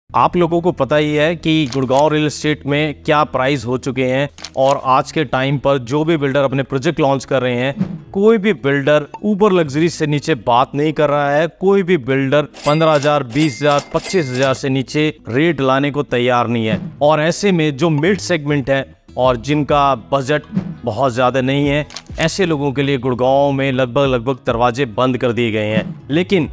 आप लोगों को पता ही है कि गुड़गांव रियल एस्टेट में क्या प्राइस हो चुके हैं और आज के टाइम पर जो भी बिल्डर अपने प्रोजेक्ट लॉन्च कर रहे हैं, कोई भी बिल्डर ऊपर लग्जरी से नीचे बात नहीं कर रहा है। कोई भी बिल्डर 15,000, 20,000, 25,000 से नीचे रेट लाने को तैयार नहीं है। और ऐसे में जो मिड सेगमेंट है और जिनका बजट बहुत ज़्यादा नहीं है, ऐसे लोगों के लिए गुड़गांव में लगभग दरवाजे बंद कर दिए गए हैं। लेकिन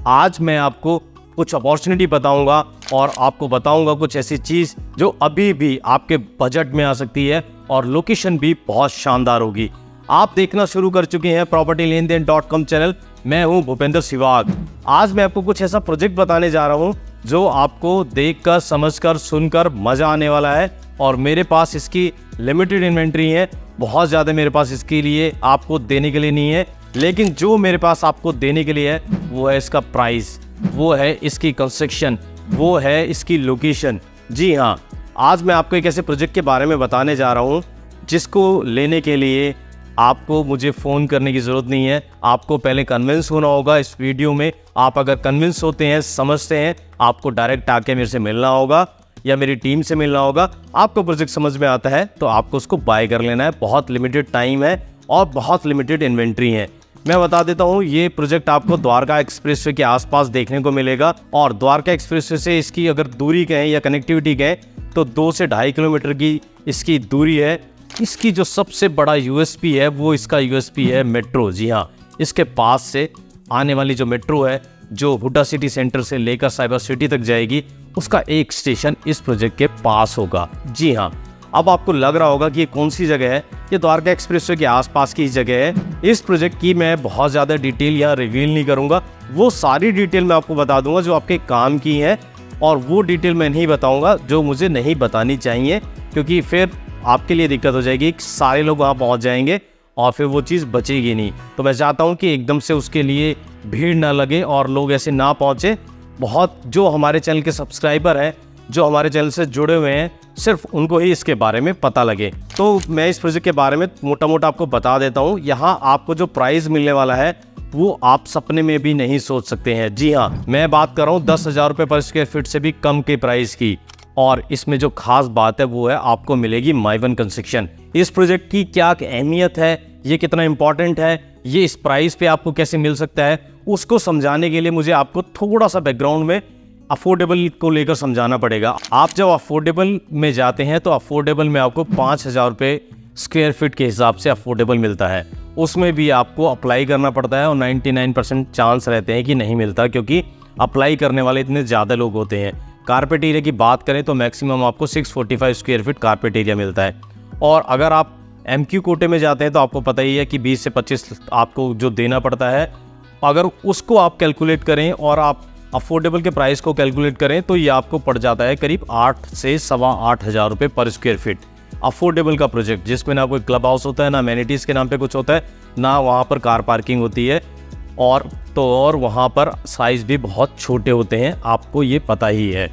आज मैं आपको कुछ अपॉर्चुनिटी बताऊंगा और आपको बताऊंगा कुछ ऐसी चीज़ जो अभी भी आपके बजट में आ सकती है और लोकेशन भी बहुत शानदार होगी। आप देखना शुरू कर चुके हैं propertylenden.com चैनल। मैं हूं भूपेंद्र सिवाग। आज मैं आपको कुछ ऐसा प्रोजेक्ट बताने जा रहा हूं जो आपको देखकर, समझकर, सुनकर मज़ा आने वाला है। और मेरे पास इसकी लिमिटेड इन्वेंट्री है, बहुत ज़्यादा मेरे पास इसके लिए आपको देने के लिए नहीं है। लेकिन जो मेरे पास आपको देने के लिए है वो है इसका प्राइस, वो है इसकी कंस्ट्रक्शन, वो है इसकी लोकेशन। जी हाँ, आज मैं आपको एक ऐसे प्रोजेक्ट के बारे में बताने जा रहा हूँ जिसको लेने के लिए आपको मुझे फ़ोन करने की ज़रूरत नहीं है। आपको पहले कन्विंस होना होगा इस वीडियो में। आप अगर कन्विंस होते हैं, समझते हैं, आपको डायरेक्ट आके मेरे से मिलना होगा या मेरी टीम से मिलना होगा। आपको प्रोजेक्ट समझ में आता है तो आपको उसको बाय कर लेना है। बहुत लिमिटेड टाइम है और बहुत लिमिटेड इन्वेंट्री है। मैं बता देता हूँ, ये प्रोजेक्ट आपको द्वारका एक्सप्रेसवे के आसपास देखने को मिलेगा। और द्वारका एक्सप्रेसवे से इसकी अगर दूरी कहें या कनेक्टिविटी कहें तो 2 से 2.5 किलोमीटर की इसकी दूरी है। इसकी जो सबसे बड़ा यूएसपी है वो इसका यूएसपी है मेट्रो। जी हाँ, इसके पास से आने वाली जो मेट्रो है जो हुडा सिटी सेंटर से लेकर साइबर सिटी तक जाएगी, उसका एक स्टेशन इस प्रोजेक्ट के पास होगा। जी हाँ, अब आपको लग रहा होगा कि ये कौन सी जगह है। ये द्वारका एक्सप्रेसवे के आसपास की जगह है। इस प्रोजेक्ट की मैं बहुत ज़्यादा डिटेल यहाँ रिवील नहीं करूँगा। वो सारी डिटेल मैं आपको बता दूंगा जो आपके काम की है, और वो डिटेल मैं नहीं बताऊँगा जो मुझे नहीं बतानी चाहिए, क्योंकि फिर आपके लिए दिक्कत हो जाएगी। सारे लोग वहाँ पहुँच जाएंगे और फिर वो चीज़ बचेगी नहीं। तो मैं चाहता हूँ कि एकदम से उसके लिए भीड़ ना लगे और लोग ऐसे ना पहुँचे। बहुत जो हमारे चैनल के सब्सक्राइबर हैं, जो हमारे चैनल से जुड़े हुए हैं, सिर्फ उनको ही इसके बारे में पता लगे। तो मैं इस प्रोजेक्ट के बारे में मोटा मोटा आपको बता देता हूँ। यहाँ आपको जो प्राइस मिलने वाला है वो आप सपने में भी नहीं सोच सकते हैं। जी हाँ, मैं बात कर रहा हूँ 10,000 रुपये पर स्क्वायर फीट से भी कम के प्राइस की। और इसमें जो खास बात है वो है आपको मिलेगी माइवन कंस्ट्रक्शन। इस प्रोजेक्ट की क्या अहमियत है, ये कितना इंपॉर्टेंट है, ये इस प्राइस पे आपको कैसे मिल सकता है, उसको समझाने के लिए मुझे आपको थोड़ा सा बैकग्राउंड में अफोर्डेबल को लेकर समझाना पड़ेगा। आप जब अफोर्डेबल में जाते हैं तो अफोर्डेबल में आपको 5,000 रुपये स्क्वायर फीट के हिसाब से अफोर्डेबल मिलता है। उसमें भी आपको अप्लाई करना पड़ता है और 99% चांस रहते हैं कि नहीं मिलता, क्योंकि अप्लाई करने वाले इतने ज़्यादा लोग होते हैं। कारपेट एरिया की बात करें तो मैक्सिमम आपको 645 स्क्वायर फीट कारपेट एरिया मिलता है। और अगर आप MQ कोटे में जाते हैं तो आपको पता ही है कि 20 से 25 आपको जो देना पड़ता है। अगर उसको आप कैलकुलेट करें और आप अफोर्डेबल के प्राइस को कैलकुलेट करें तो ये आपको पड़ जाता है करीब 8 से 8,500 रुपये पर स्क्वायर फीट। अफोर्डेबल का प्रोजेक्ट जिसमें ना कोई क्लब हाउस होता है, ना अमेनिटीज़ के नाम पे कुछ होता है, ना वहाँ पर कार पार्किंग होती है, और वहाँ पर साइज़ भी बहुत छोटे होते हैं, आपको ये पता ही है।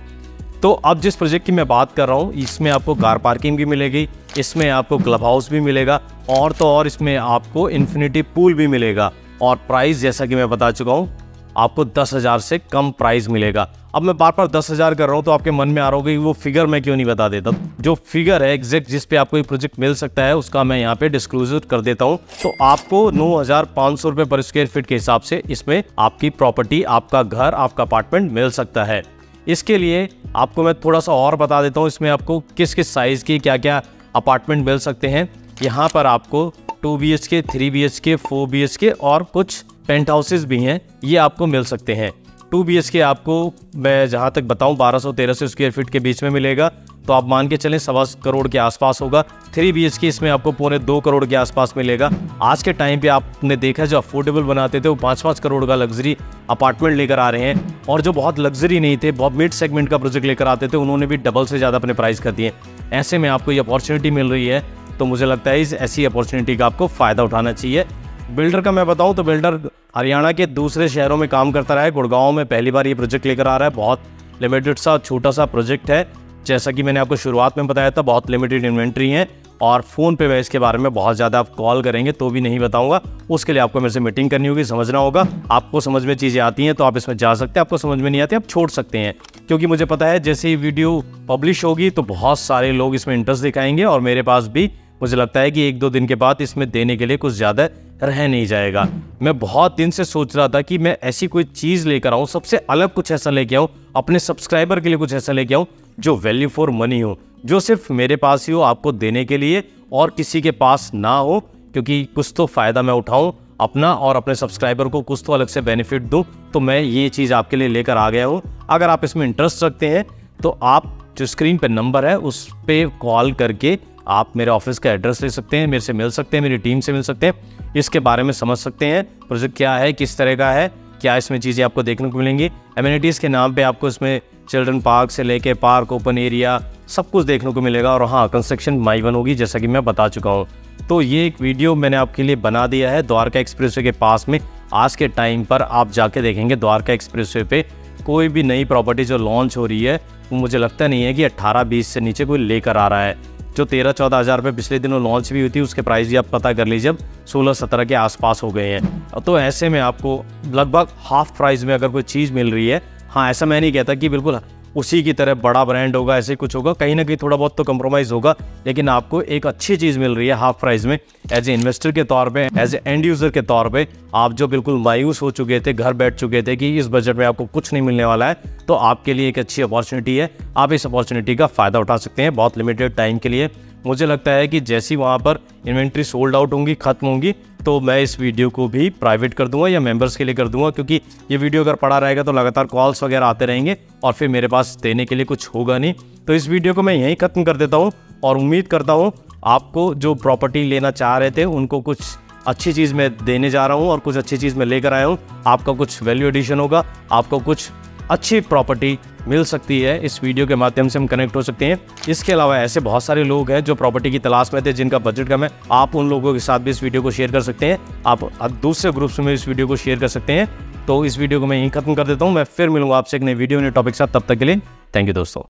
तो अब जिस प्रोजेक्ट की मैं बात कर रहा हूँ इसमें आपको कार पार्किंग भी मिलेगी, इसमें आपको क्लब हाउस भी मिलेगा, और तो और इसमें आपको इन्फिनिटी पूल भी मिलेगा। और प्राइस जैसा कि मैं बता चुका हूँ आपको 10,000 से कम प्राइस मिलेगा। अब मैं बार बार 10,000 कर रहा हूँ तो आपके मन में आ रहा होगा कि वो फिगर मैं क्यों नहीं बता देता। जो फिगर है एग्जैक्ट जिस पे आपको ये प्रोजेक्ट मिल सकता है उसका मैं यहाँ पे डिस्क्लोजर कर देता हूँ। तो आपको 9,500 रुपये पर स्क्वायर फीट के हिसाब से इसमें आपकी प्रॉपर्टी, आपका घर, आपका अपार्टमेंट मिल सकता है। इसके लिए आपको मैं थोड़ा सा और बता देता हूँ इसमें आपको किस किस साइज़ की क्या क्या अपार्टमेंट मिल सकते हैं। यहाँ पर आपको 2 BHK, 3 BHK, 4 BHK और कुछ पेंट हाउसेज भी हैं, ये आपको मिल सकते हैं। 2 BHK आपको मैं जहाँ तक बताऊँ 1200-1300 स्क्वायर फीट के बीच में मिलेगा, तो आप मान के चलें 1.25 करोड़ के आसपास होगा। 3 BHK इसमें आपको 2.25 करोड़ के आसपास मिलेगा। आज के टाइम पे आपने देखा जो अफोर्डेबल बनाते थे वो 5-5 करोड़ का लग्जरी अपार्टमेंट लेकर आ रहे हैं, और जो बहुत लग्जरी नहीं थे, बहुत मिड सेगमेंट का प्रोजेक्ट लेकर आते थे, उन्होंने भी डबल से ज़्यादा अपने प्राइस कर दिए। ऐसे में आपको ये अपॉर्चुनिटी मिल रही है, तो मुझे लगता है इस ऐसी अपॉर्चुनिटी का आपको फ़ायदा उठाना चाहिए। बिल्डर का मैं बताऊं तो बिल्डर हरियाणा के दूसरे शहरों में काम करता रहा है, गुड़गांव में पहली बार ये प्रोजेक्ट लेकर आ रहा है। बहुत लिमिटेड सा छोटा सा प्रोजेक्ट है, जैसा कि मैंने आपको शुरुआत में बताया था, बहुत लिमिटेड इन्वेंट्री है और फ़ोन पे मैं इसके बारे में बहुत ज़्यादा आप कॉल करेंगे तो भी नहीं बताऊंगा। उसके लिए आपको मेरे से मीटिंग करनी होगी, समझना होगा। आपको समझ में चीज़ें आती हैं तो आप इसमें जा सकते हैं, आपको समझ में नहीं आती आप छोड़ सकते हैं, क्योंकि मुझे पता है जैसे ही वीडियो पब्लिश होगी तो बहुत सारे लोग इसमें इंटरेस्ट दिखाएंगे और मेरे पास भी मुझे लगता है कि 1-2 दिन के बाद इसमें देने के लिए कुछ ज़्यादा रह नहीं जाएगा। मैं बहुत दिन से सोच रहा था कि मैं ऐसी कोई चीज़ लेकर आऊँ, सबसे अलग कुछ ऐसा लेके आऊँ, अपने सब्सक्राइबर के लिए कुछ ऐसा लेके आऊँ जो वैल्यू फॉर मनी हो, जो सिर्फ मेरे पास ही हो आपको देने के लिए और किसी के पास ना हो, क्योंकि कुछ तो फ़ायदा मैं उठाऊँ अपना और अपने सब्सक्राइबर को कुछ तो अलग से बेनिफिट दूँ। तो मैं ये चीज़ आपके लिए लेकर आ गया हूँ। अगर आप इसमें इंटरेस्ट रखते हैं तो आप जो स्क्रीन पर नंबर है उस पर कॉल करके आप मेरे ऑफिस का एड्रेस ले सकते हैं, मेरे से मिल सकते हैं, मेरी टीम से मिल सकते हैं, इसके बारे में समझ सकते हैं प्रोजेक्ट क्या है, किस तरह का है, क्या इसमें चीज़ें आपको देखने को मिलेंगी। एमिनिटीज़ के नाम पे आपको इसमें चिल्ड्रन पार्क से लेके पार्क, ओपन एरिया सब कुछ देखने को मिलेगा। और हाँ, कंस्ट्रक्शन माइवन होगी जैसा कि मैं बता चुका हूँ। तो ये एक वीडियो मैंने आपके लिए बना दिया है द्वारका एक्सप्रेसवे के पास में। आज के टाइम पर आप जाके देखेंगे द्वारका एक्सप्रेसवे पे कोई भी नई प्रॉपर्टी जो लॉन्च हो रही है वो मुझे लगता नहीं है कि 18-20 से नीचे कोई लेकर आ रहा है। जो 13-14 हज़ार रुपये पिछले दिनों लॉन्च भी हुई थी उसके प्राइस भी आप पता कर लीजिए, अब 16-17 के आसपास हो गए हैं। तो ऐसे में आपको लगभग हाफ प्राइस में अगर कोई चीज़ मिल रही है, हाँ ऐसा मैं नहीं कहता कि बिल्कुल उसी की तरह बड़ा ब्रांड होगा, ऐसे कुछ होगा, कहीं ना कहीं थोड़ा बहुत तो कंप्रोमाइज़ होगा, लेकिन आपको एक अच्छी चीज़ मिल रही है हाफ प्राइस में। एज ए इन्वेस्टर के तौर पे, एज ए एंड यूज़र के तौर पे, आप जो बिल्कुल मायूस हो चुके थे, घर बैठ चुके थे कि इस बजट में आपको कुछ नहीं मिलने वाला है, तो आपके लिए एक अच्छी अपॉर्चुनिटी है। आप इस अपॉर्चुनिटी का फ़ायदा उठा सकते हैं बहुत लिमिटेड टाइम के लिए। मुझे लगता है कि जैसी वहाँ पर इन्वेंट्री सोल्ड आउट होंगी, ख़त्म होंगी, तो मैं इस वीडियो को भी प्राइवेट कर दूंगा या मेंबर्स के लिए कर दूंगा, क्योंकि ये वीडियो अगर पड़ा रहेगा तो लगातार कॉल्स वगैरह आते रहेंगे और फिर मेरे पास देने के लिए कुछ होगा नहीं। तो इस वीडियो को मैं यहीं ख़त्म कर देता हूँ और उम्मीद करता हूँ आपको जो प्रॉपर्टी लेना चाह रहे थे उनको कुछ अच्छी चीज़ मैं देने जा रहा हूँ और कुछ अच्छी चीज़ मैं लेकर आया हूँ। आपका कुछ वैल्यू एडिशन होगा, आपको कुछ अच्छी प्रॉपर्टी मिल सकती है। इस वीडियो के माध्यम से हम कनेक्ट हो सकते हैं। इसके अलावा ऐसे बहुत सारे लोग हैं जो प्रॉपर्टी की तलाश में थे, जिनका बजट कम है। आप उन लोगों के साथ भी इस वीडियो को शेयर कर सकते हैं। आप दूसरे ग्रुप्स में इस वीडियो को शेयर कर सकते हैं। तो इस वीडियो को मैं यहीं खत्म कर देता हूँ। मैं फिर मिलूंगा आपसे एक नई वीडियो, नए टॉपिक के साथ। तब तक के लिए थैंक यू दोस्तों।